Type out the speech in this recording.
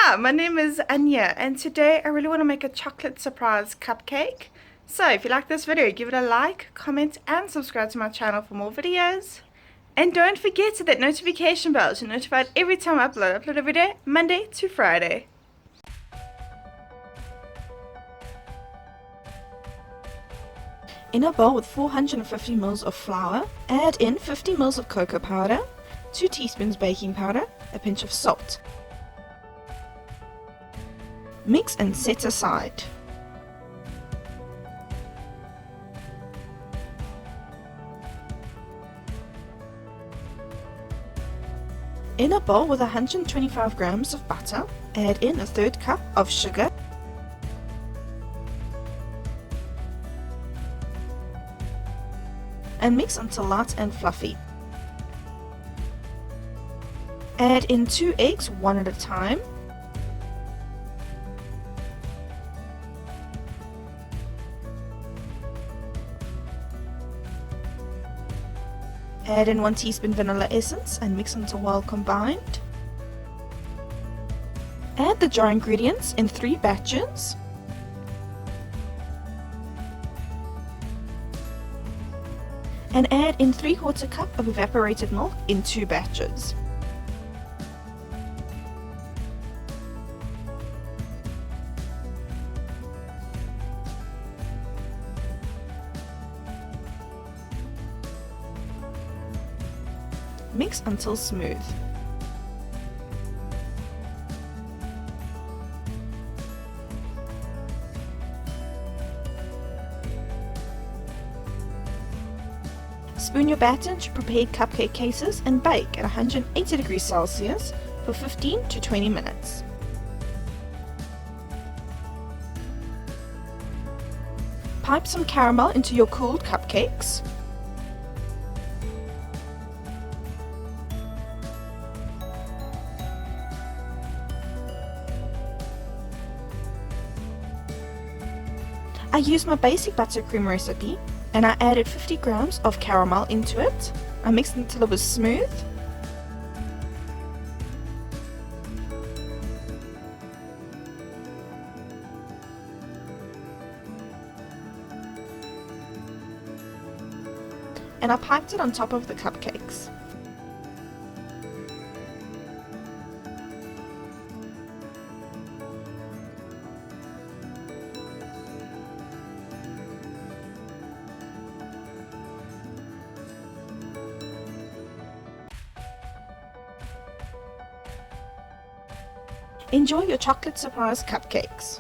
Hi, my name is Anya, and today I really want to make a chocolate surprise cupcake. So if you like this video, give it a like, comment, and subscribe to my channel for more videos. And don't forget to that notification bell to be notified every time I upload a video, Monday to Friday. In a bowl with 450 ml of flour, add in 50 ml of cocoa powder, 2 teaspoons baking powder, a pinch of salt. Mix and set aside. In a bowl with 125 grams of butter, add in a third cup of sugar, and mix until light and fluffy. Add in 2 eggs one at a time. Add in 1 teaspoon vanilla essence and mix until well combined. Add the dry ingredients in 3 batches. And add in 3/4 cup of evaporated milk in 2 batches. Mix until smooth. Spoon your batter into prepared cupcake cases and bake at 180 degrees Celsius for 15 to 20 minutes. Pipe some caramel into your cooled cupcakes. I used my basic buttercream recipe and I added 50 grams of caramel into it. I mixed until it was smooth. And I piped it on top of the cupcakes. Enjoy your chocolate surprise cupcakes.